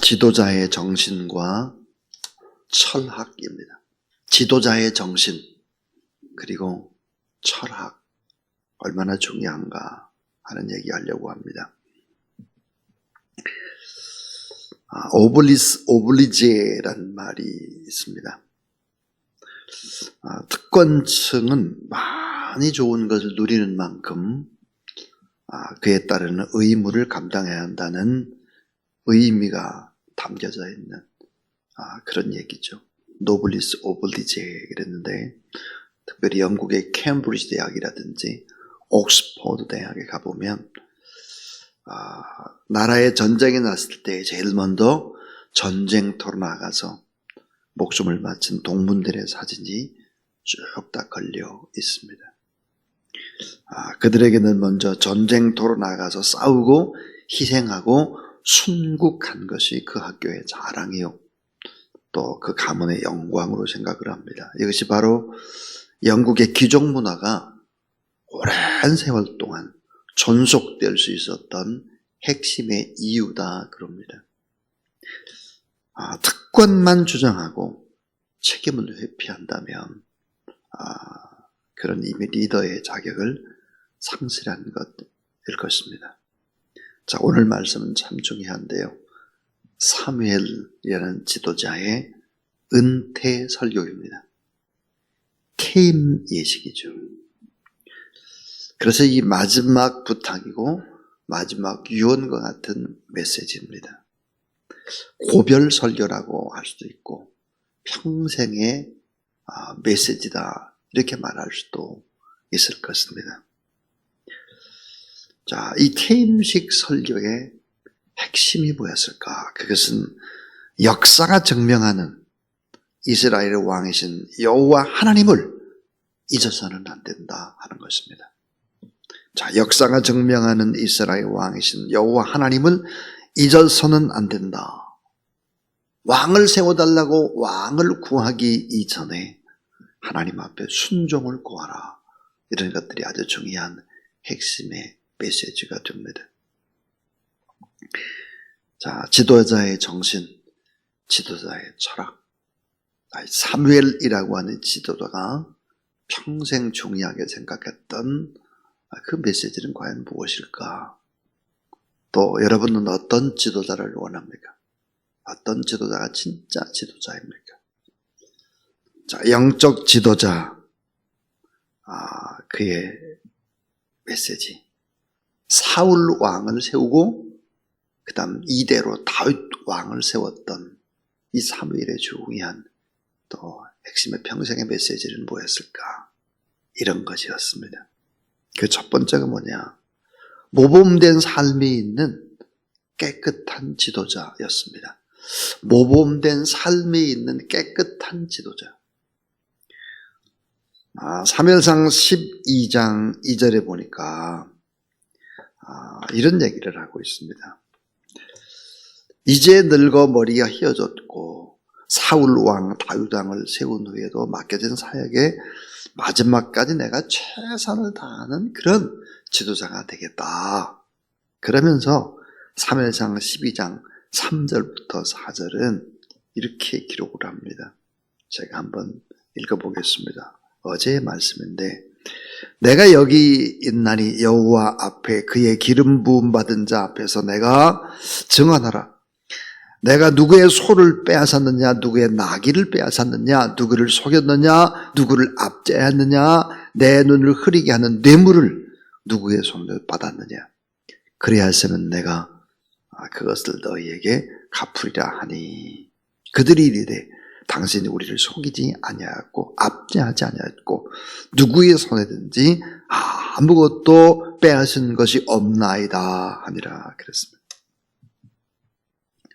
지도자의 정신과 철학입니다. 지도자의 정신 그리고 철학 얼마나 중요한가 하는 얘기 하려고 합니다. 오블리스 오블리제라는 말이 있습니다. 특권층은 많이 좋은 것을 누리는 만큼 그에 따르는 의무를 감당해야 한다는 의미가 담겨져 있는 그런 얘기죠. 노블리스 오블리제 그랬는데 특별히 영국의 캠브리지 대학이라든지 옥스퍼드 대학에 가보면 나라에 전쟁이 났을 때 제일 먼저 전쟁터로 나가서 목숨을 바친 동문들의 사진이 쭉 다 걸려 있습니다. 그들에게는 먼저 전쟁터로 나가서 싸우고 희생하고 순국한 것이 그 학교의 자랑이요. 또 그 가문의 영광으로 생각을 합니다. 이것이 바로 영국의 귀족 문화가 오랜 세월 동안 존속될 수 있었던 핵심의 이유다 그럽니다. 특권만 주장하고 책임을 회피한다면 그런 이미 리더의 자격을 상실한 것일 것입니다. 자, 오늘 말씀은 참 중요한데요. 사무엘이라는 지도자의 은퇴 설교입니다. 퇴임 예식이죠. 그래서 이 마지막 부탁이고 마지막 유언과 같은 메시지입니다. 고별 설교라고 할 수도 있고 평생의 메시지다 이렇게 말할 수도 있을 것입니다. 자, 이 퇴임식 설교의 핵심이 뭐였을까? 그것은 역사가 증명하는 이스라엘의 왕이신 여호와 하나님을 잊어서는 안 된다 하는 것입니다. 자, 역사가 증명하는 이스라엘 왕이신 여호와 하나님을 잊어서는 안 된다. 왕을 세워달라고 왕을 구하기 이전에 하나님 앞에 순종을 구하라. 이런 것들이 아주 중요한 핵심의 메시지가 됩니다. 자, 지도자의 정신, 지도자의 철학. 사무엘이라고 하는 지도자가 평생 중요하게 생각했던 그 메시지는 과연 무엇일까? 또 여러분은 어떤 지도자를 원합니까? 어떤 지도자가 진짜 지도자입니까? 자, 영적 지도자, 그의 메시지. 사울 왕을 세우고 그 다음 이대로 다윗 왕을 세웠던 이 사무엘의 중요한 또 핵심의 평생의 메시지는 뭐였을까? 이런 것이었습니다. 그 첫 번째가 뭐냐? 모범된 삶이 있는 깨끗한 지도자였습니다. 모범된 삶이 있는 깨끗한 지도자. 사무엘상 12장 2절에 보니까 이런 얘기를 하고 있습니다. 이제 늙어 머리가 휘어졌고 사울 왕 다윗 왕을 세운 후에도 맡겨진 사역에 마지막까지 내가 최선을 다하는 그런 지도자가 되겠다. 그러면서 사무엘상 12장 3절부터 4절은 이렇게 기록을 합니다. 제가 한번 읽어보겠습니다. 어제의 말씀인데 내가 여기 있나니 여호와 앞에 그의 기름 부음 받은 자 앞에서 내가 증언하라. 내가 누구의 소를 빼앗았느냐, 누구의 나귀를 빼앗았느냐, 누구를 속였느냐, 누구를 압제했느냐, 내 눈을 흐리게 하는 뇌물을 누구의 손으로 받았느냐. 그리하여서는 내가 그것을 너희에게 갚으리라 하니 그들이 이르되 당신이 우리를 속이지 아니하였고 압제하지 아니하였고 누구의 손에든지 아무것도 빼앗은 것이 없나이다 하니라 그랬습니다.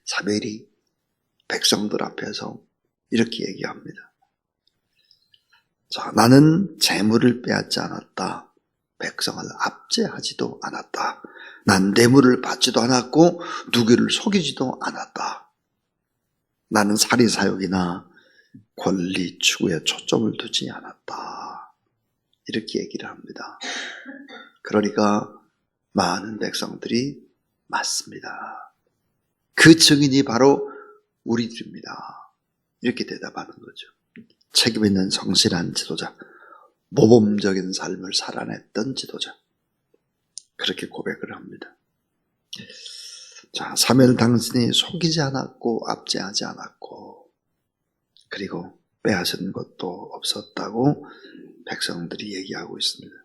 사무엘이 백성들 앞에서 이렇게 얘기합니다. 자, 나는 재물을 빼앗지 않았다. 백성을 압제하지도 않았다. 난 뇌물을 받지도 않았고 누구를 속이지도 않았다. 나는 사리사욕이나 권리 추구에 초점을 두지 않았다. 이렇게 얘기를 합니다. 그러니까 많은 백성들이 맞습니다. 그 증인이 바로 우리들입니다. 이렇게 대답하는 거죠. 책임 있는 성실한 지도자, 모범적인 삶을 살아냈던 지도자, 그렇게 고백을 합니다. 자, 사무엘 당신이 속이지 않았고 압제하지 않았고 그리고 빼앗은 것도 없었다고 백성들이 얘기하고 있습니다.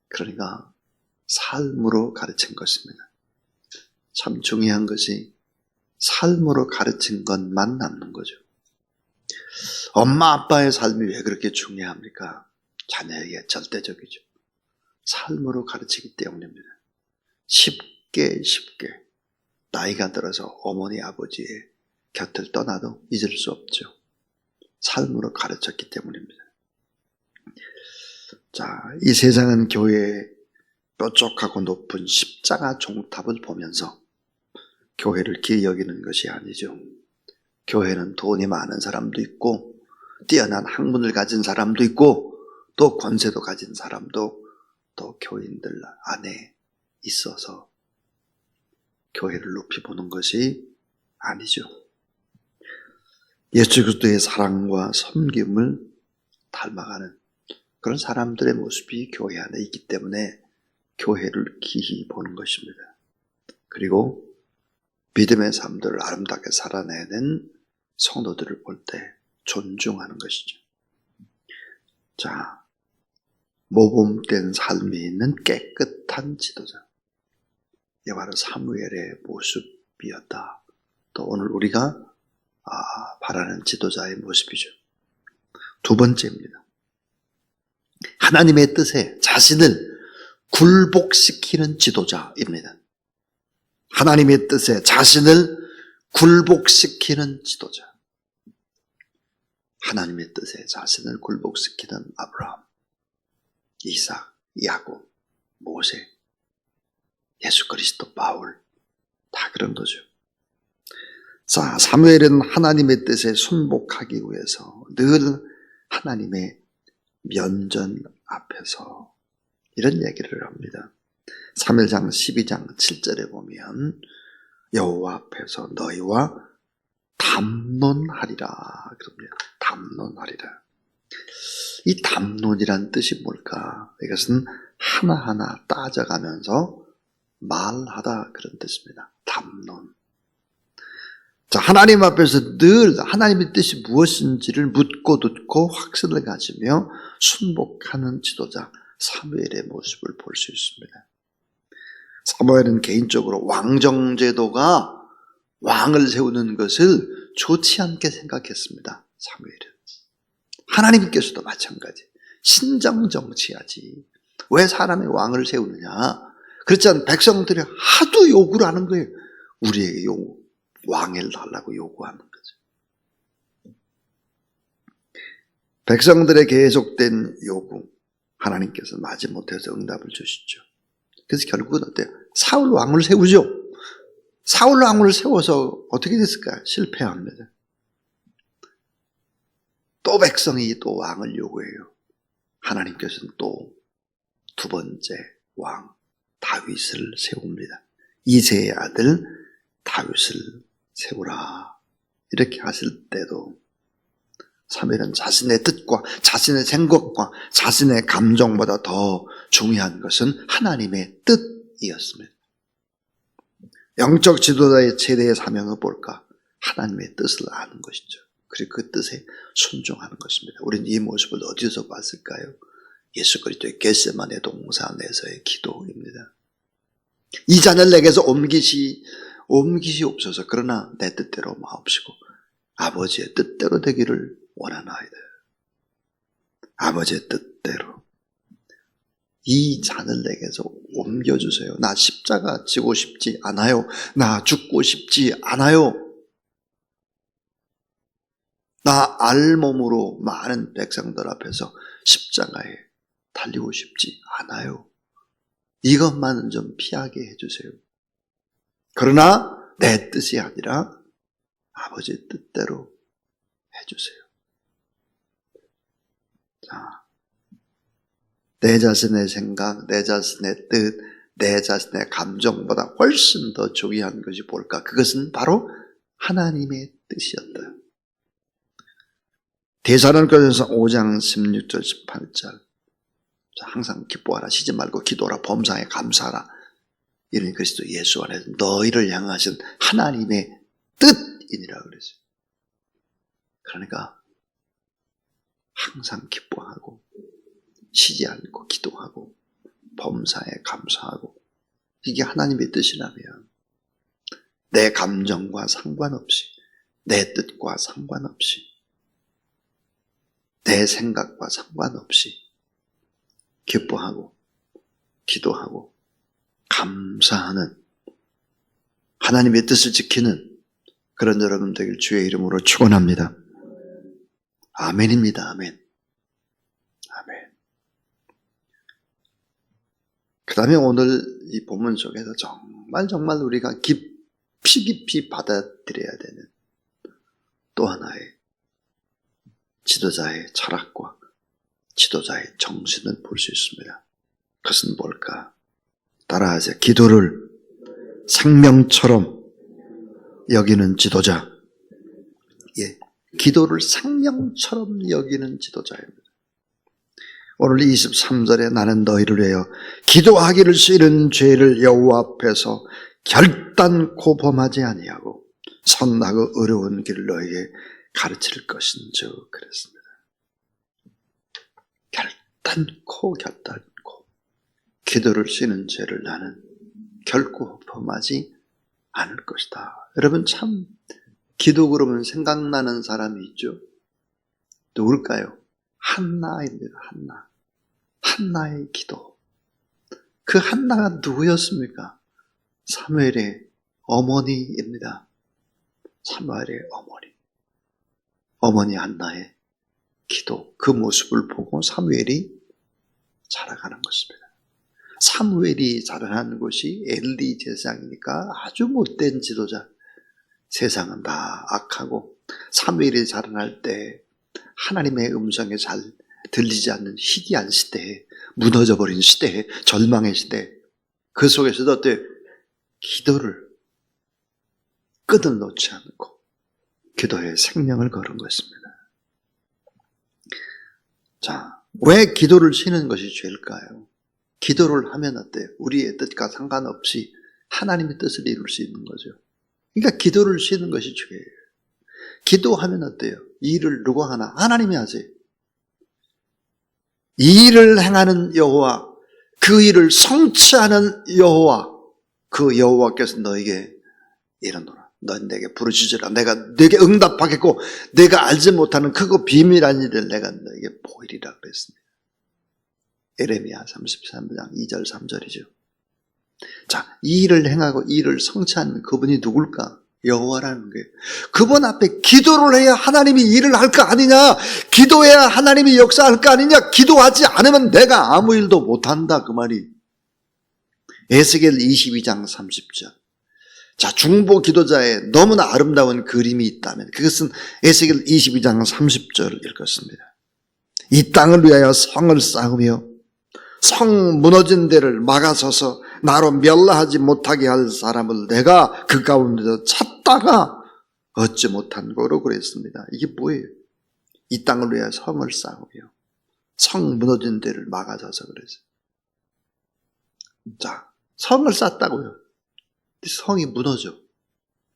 그러니까 삶으로 가르친 것입니다. 참 중요한 것이 삶으로 가르친 것만 남는 거죠. 엄마 아빠의 삶이 왜 그렇게 중요합니까? 자녀에게 절대적이죠. 삶으로 가르치기 때문입니다. 쉽게 나이가 들어서 어머니 아버지의 곁을 떠나도 잊을 수 없죠. 삶으로 가르쳤기 때문입니다. 자, 이 세상은 교회의 뾰족하고 높은 십자가 종탑을 보면서 교회를 기이 여기는 것이 아니죠. 교회는 돈이 많은 사람도 있고 뛰어난 학문을 가진 사람도 있고 또 권세도 가진 사람도 또 교인들 안에 있어서 교회를 높이 보는 것이 아니죠. 예수 그리스도의 사랑과 섬김을 닮아가는 그런 사람들의 모습이 교회 안에 있기 때문에 교회를 기히 보는 것입니다. 그리고 믿음의 삶들을 아름답게 살아내는 성도들을 볼 때 존중하는 것이죠. 자, 모범된 삶이 있는 깨끗한 지도자. 이게 바로 사무엘의 모습이었다. 또 오늘 우리가 바라는 지도자의 모습이죠. 두 번째입니다. 하나님의 뜻에 자신을 굴복시키는 지도자입니다. 하나님의 뜻에 자신을 굴복시키는 지도자. 하나님의 뜻에 자신을 굴복시키는 아브라함, 이삭, 야곱, 모세, 예수 그리스도, 바울 다 그런 거죠. 자, 사무엘은 하나님의 뜻에 순복하기 위해서 늘 하나님의 면전 앞에서 이런 얘기를 합니다. 사무엘상 12장 7절에 보면 여호와 앞에서 너희와 담론하리라 그럽니다. 담론하리라. 이 담론이란 뜻이 뭘까? 이것은 하나하나 따져가면서 말하다 그런 뜻입니다. 담론. 자, 하나님 앞에서 늘 하나님의 뜻이 무엇인지를 묻고 듣고 확신을 가지며 순복하는 지도자 사무엘의 모습을 볼 수 있습니다. 사무엘은 개인적으로 왕정제도가 왕을 세우는 것을 좋지 않게 생각했습니다. 사무엘은. 하나님께서도 마찬가지. 신정정치하지. 왜 사람의 왕을 세우느냐? 그렇지 않은 백성들이 하도 요구를 하는 거예요. 우리에게 왕을 달라고 요구하는 거죠. 백성들의 계속된 요구, 하나님께서 마지못해서 응답을 주시죠. 그래서 결국은 어때요? 사울 왕을 세우죠. 사울 왕을 세워서 어떻게 됐을까요? 실패합니다. 또 백성이 또 왕을 요구해요. 하나님께서는 또 두 번째 왕 다윗을 세웁니다. 이새의 아들 다윗을 세우라. 이렇게 하실 때도 사무엘은 자신의 뜻과 자신의 생각과 자신의 감정보다 더 중요한 것은 하나님의 뜻이었습니다. 영적 지도자의 최대의 사명은 뭘까? 하나님의 뜻을 아는 것이죠. 그리고 그 뜻에 순종하는 것입니다. 우리는 이 모습을 어디서 봤을까요? 예수 그리스도의 겟세마네 동산에서의 기도입니다. 이 잔을 내게서 옮기시옵소서. 그러나 내 뜻대로 마옵시고 아버지의 뜻대로 되기를 원하나이다. 아버지의 뜻대로. 이 잔을 내게서 옮겨주세요. 나 십자가 지고 싶지 않아요. 나 죽고 싶지 않아요. 나 알몸으로 많은 백성들 앞에서 십자가에 달리고 싶지 않아요. 이것만은 좀 피하게 해주세요. 그러나 내 뜻이 아니라 아버지의 뜻대로 해주세요. 자, 내 자신의 생각, 내 자신의 뜻, 내 자신의 감정보다 훨씬 더 중요한 것이 뭘까? 그것은 바로 하나님의 뜻이었다. 데살로니가전서 5장 16절 18절 항상 기뻐하라, 쉬지 말고 기도하라, 범사에 감사하라. 이런 그리스도 예수 안에서 너희를 향하신 하나님의 뜻이니라 그랬어요. 그러니까 항상 기뻐하고 쉬지 않고 기도하고 범사에 감사하고, 이게 하나님의 뜻이라면 내 감정과 상관없이, 내 뜻과 상관없이, 내 생각과 상관없이 기뻐하고 기도하고 감사하는, 하나님의 뜻을 지키는 그런 여러분 되길 주의 이름으로 축원합니다. 아멘입니다. 아멘. 아멘. 그 다음에 오늘 이 본문 속에서 정말 우리가 깊이 받아들여야 되는 또 하나의 지도자의 철학과 지도자의 정신을 볼 수 있습니다. 그것은 뭘까? 따라하세요. 기도를 생명처럼 여기는 지도자. 예, 기도를 생명처럼 여기는 지도자입니다. 오늘 23절에 나는 너희를 위하여 기도하기를 싫은 죄를 여호와 앞에서 결단코 범하지 아니하고 선하고 어려운 길을 너희에게 가르칠 것인즉 그랬습니다. 결단코 기도를 쉬는 죄를 나는 결코 범하지 않을 것이다. 여러분, 참 기도 그러면 생각나는 사람이 있죠. 누굴까요? 한나입니다. 한나의 기도. 그 한나가 누구였습니까? 사무엘의 어머니입니다. 사무엘의 어머니 한나의 기도, 그 모습을 보고 사무엘이 자라가는 것입니다. 사무엘이 자라나는 곳이 엘리 제사장이니까 아주 못된 지도자. 세상은 다 악하고, 사무엘이 자라날 때 하나님의 음성에 잘 들리지 않는 희귀한 시대에, 무너져버린 시대에, 절망의 시대, 그 속에서도 어때? 기도를 끈을 놓지 않고 기도에 생명을 걸은 것입니다. 자, 왜 기도를 쉬는 것이 죄일까요? 기도를 하면 어때요? 우리의 뜻과 상관없이 하나님의 뜻을 이룰 수 있는 거죠. 그러니까 기도를 쉬는 것이 죄예요. 기도하면 어때요? 이 일을 누가 하나? 하나님이 하세요. 이 일을 행하는 여호와, 그 일을 성취하는 여호와, 그 여호와께서 너에게 이르노라. 넌 내게 부르짖으라. 내가 네게 응답하겠고 내가 알지 못하는 크고 비밀한 일을 내가 너에게 보이리라 그랬습니다. 에레미야 33장 2절 3절이죠. 자, 이 일을 행하고 이 일을 성취하는 그분이 누굴까? 여호와라는 거예요. 그분 앞에 기도를 해야 하나님이 일을 할 거 아니냐? 기도해야 하나님이 역사할 거 아니냐? 기도하지 않으면 내가 아무 일도 못한다, 그 말이. 에스겔 22장 30절. 자, 중보 기도자의 너무나 아름다운 그림이 있다면 그것은 에스겔 22장 30절을 읽었습니다. 이 땅을 위하여 성을 쌓으며 성 무너진 데를 막아서서 나로 멸라하지 못하게 할 사람을 내가 그 가운데서 찾다가 얻지 못한 거로 그랬습니다. 이게 뭐예요? 이 땅을 위하여 성을 쌓으며 성 무너진 데를 막아서서 그랬어요. 자, 성을 쌓았다고요. 성이 무너져.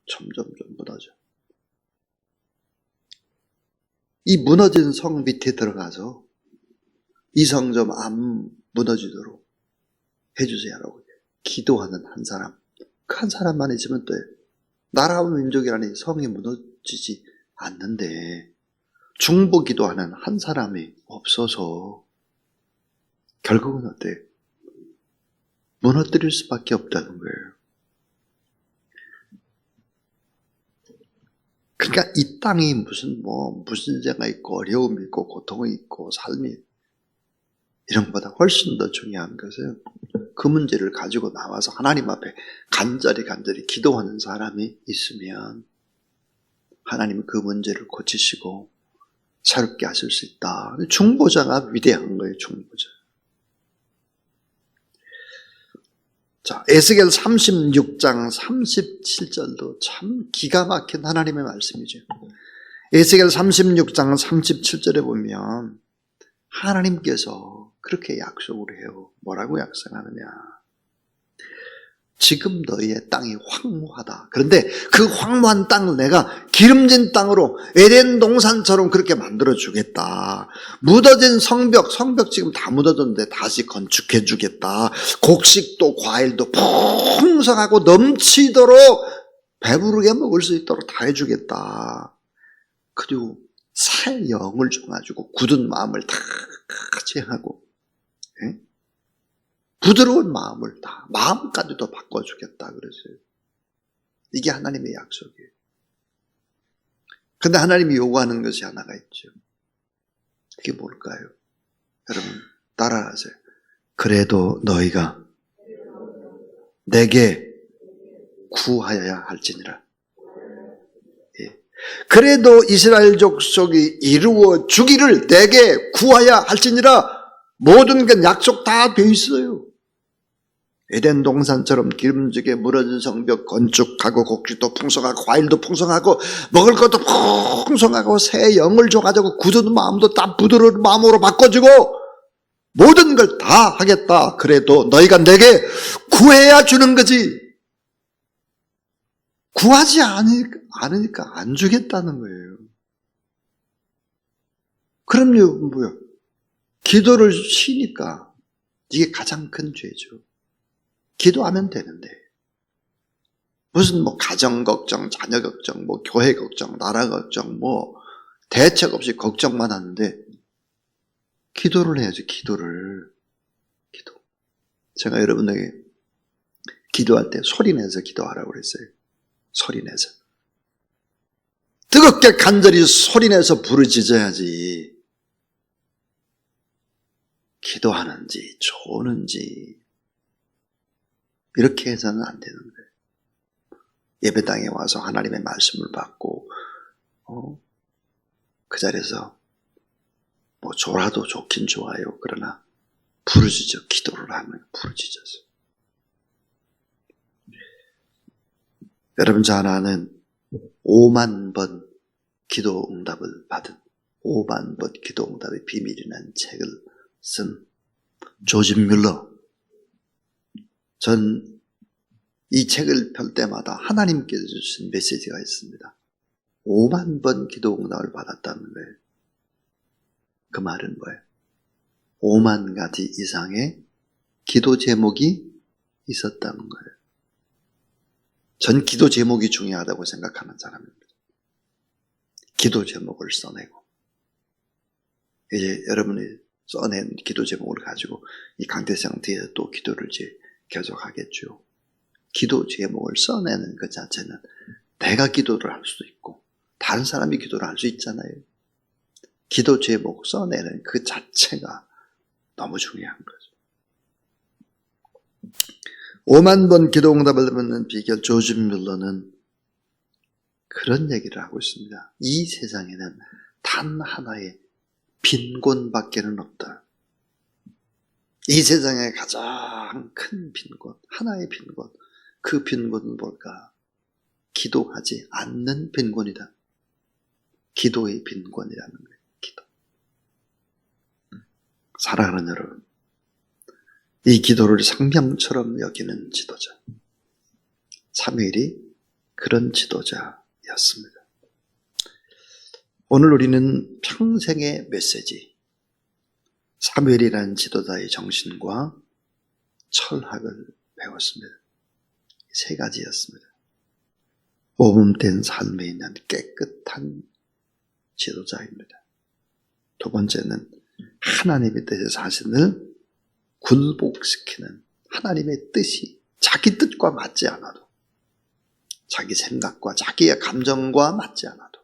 점점 무너져. 이 무너진 성 밑에 들어가서 이 성 좀 안 무너지도록 해주세요라고 기도하는 한 사람. 그 한 사람만 있으면 또 나라와 민족이라니 성이 무너지지 않는데 중보 기도하는 한 사람이 없어서 결국은 어때요? 무너뜨릴 수밖에 없다는 거예요. 그러니까 이 땅이 무슨 문제가 있고 어려움이 있고 고통이 있고 삶이 이런 것보다 훨씬 더 중요한 것은 그 문제를 가지고 나와서 하나님 앞에 간절히 기도하는 사람이 있으면 하나님은 그 문제를 고치시고 새롭게 하실 수 있다. 중보자가 위대한 거예요. 중보자. 자, 에스겔 36장 37절도 참 기가 막힌 하나님의 말씀이죠. 에스겔 36장 37절에 보면 하나님께서 그렇게 약속을 해요. 뭐라고 약속하느냐? 지금 너희의 땅이 황무하다. 그런데 그 황무한 땅을 내가 기름진 땅으로 에덴 동산처럼 그렇게 만들어 주겠다. 묻어진 성벽 지금 다 묻어졌는데 다시 건축해 주겠다. 곡식도 과일도 풍성하고 넘치도록 배부르게 먹을 수 있도록 다 해주겠다. 그리고 새 영을 줘가지고 굳은 마음을 다 제하고, 예? 부드러운 마음을 다, 마음까지도 바꿔주겠다 그랬어요. 이게 하나님의 약속이에요. 근데 하나님이 요구하는 것이 하나가 있죠. 그게 뭘까요? 여러분 따라하세요. 그래도 너희가 내게 구하여야 할지니라. 예. 그래도 이스라엘 족속이 이루어 주기를 내게 구하여야 할지니라. 모든 게 약속 다 돼 있어요. 에덴 동산처럼 기름지게 무너진 성벽 건축하고 곡식도 풍성하고 과일도 풍성하고 먹을 것도 풍성하고 새 영을 줘가지고 굳은 마음도 다 부드러운 마음으로 바꿔주고 모든 걸 다 하겠다. 그래도 너희가 내게 구해야 주는 거지. 구하지 않으니까 안 주겠다는 거예요. 그럼요, 뭐야. 기도를 쉬니까 이게 가장 큰 죄죠. 기도하면 되는데 무슨 뭐 가정 걱정, 자녀 걱정, 뭐 교회 걱정, 나라 걱정, 뭐 대책 없이 걱정만 하는데 기도를 해야지. 기도. 제가 여러분에게 기도할 때 소리 내서 기도하라고 그랬어요. 소리 내서. 뜨겁게 간절히 소리 내서 부르짖어야지. 기도하는지 조는지 이렇게 해서는 안 되는 거예요. 예배당에 와서 하나님의 말씀을 받고 그 자리에서 뭐 졸아도 좋긴 좋아요. 그러나 부르짖어 기도를 하면 부르짖어서. 여러분 잘 아는 5만 번 기도 응답을 받은 5만 번 기도 응답의 비밀이라는 책을 쓴 조지 뮬러. 전 이 책을 펼 때마다 하나님께서 주신 메시지가 있습니다. 5만 번 기도 응답을 받았다는 거예요. 그 말은 뭐예요? 5만 가지 이상의 기도 제목이 있었다는 거예요. 전 기도 제목이 중요하다고 생각하는 사람입니다. 기도 제목을 써내고 이제 여러분이 써낸 기도 제목을 가지고 이 강대상 뒤에 또 기도를 이제 계속하겠죠. 기도 제목을 써내는 것 자체는 내가 기도를 할 수도 있고 다른 사람이 기도를 할 수 있잖아요. 기도 제목 써내는 그 자체가 너무 중요한 거죠. 5만 번 기도 응답을 받는 비결 조지 뮬러는 그런 얘기를 하고 있습니다. 이 세상에는 단 하나의 빈곤밖에는 없다. 이 세상의 가장 큰 빈곤, 하나의 빈곤. 그 빈곤은 뭘까? 기도하지 않는 빈곤이다. 기도의 빈곤이라는 거예요. 기도. 사랑하는 여러분, 이 기도를 생명처럼 여기는 지도자. 사무엘이 그런 지도자였습니다. 오늘 우리는 평생의 메시지, 사무엘이라는 지도자의 정신과 철학을 배웠습니다. 세 가지였습니다. 오범된 삶에 있는 깨끗한 지도자입니다. 두 번째는 하나님의 뜻의 자신을 굴복시키는 하나님의 뜻이 자기 뜻과 맞지 않아도 자기 생각과 자기의 감정과 맞지 않아도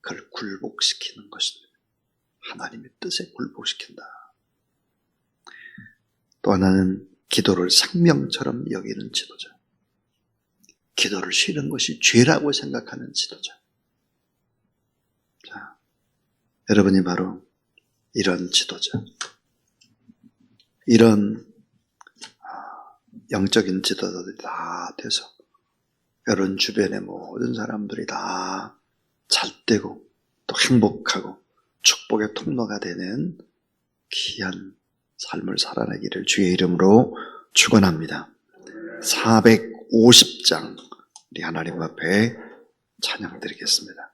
그걸 굴복시키는 것입니다. 하나님의 뜻에 굴복시킨다. 또 하나는 기도를 생명처럼 여기는 지도자. 기도를 쉬는 것이 죄라고 생각하는 지도자. 자, 여러분이 바로 이런 지도자. 이런 영적인 지도자들이 다 돼서 여러분 주변의 모든 사람들이 다 잘되고 또 행복하고 축복의 통로가 되는 귀한 삶을 살아내기를 주의 이름으로 축원합니다. 450장 우리 하나님 앞에 찬양드리겠습니다.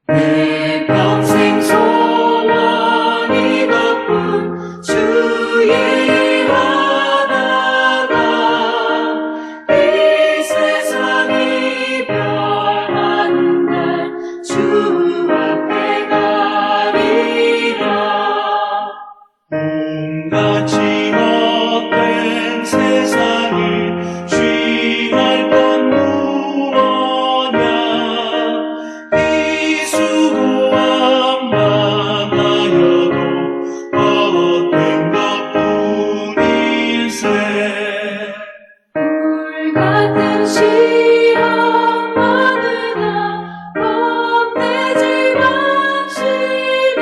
내 평생 소원이 높은 주의 하나가 이 세상이 변하는 날 주 앞에 가리라. 온갖 지옥된 세상을 취할 건 무엇냐. 이 수고함 많아여도 헛된 것뿐일세. 불같은 시험 많으나 겁내지 맙시다.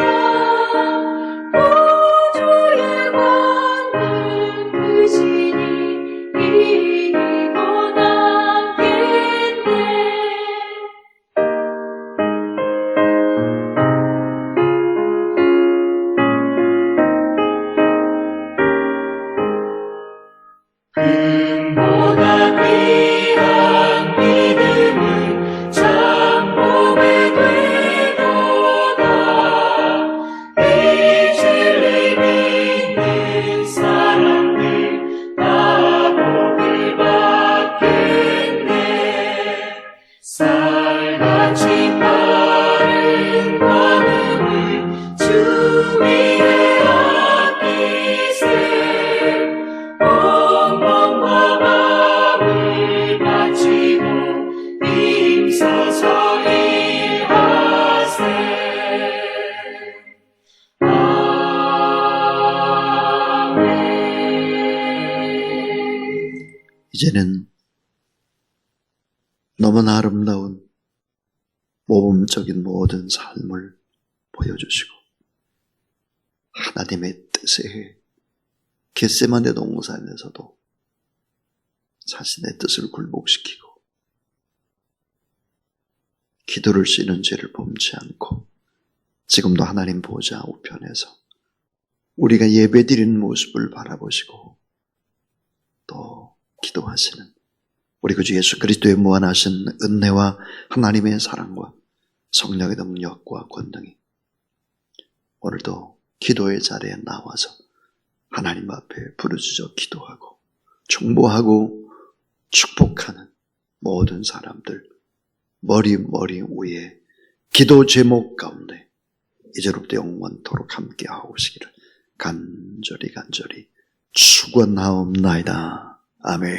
구주의 권능 크시니 이기고 남겠네. 금보다 귀한 믿음은 참복에 되도다. 이 진리 믿는 사람들 다 복을 받겠네. 쌀같이 빠른 마음을 주 위에 아끼세. 온몸과 마음을 바치고 힘써서 일하세. 아멘. 이제는 너무나 아름다운 모범적인 모든 삶을 보여주시고 하나님의 뜻에 겟세마네 동산에서도 자신의 뜻을 굴복시키고 기도를 쉬는 죄를 범치 않고 지금도 하나님 보좌 우편에서 우리가 예배드리는 모습을 바라보시고 또 기도하시는 우리 구주 예수 그리스도의 무한하신 은혜와 하나님의 사랑과 성령의 능력과 권능이 오늘도 기도의 자리에 나와서 하나님 앞에 부르짖어 기도하고 중보하고 축복하는 모든 사람들 머리 위에 기도 제목 가운데 이제로부터 영원토록 함께 하오시기를 간절히 축원하옵나이다. 아멘.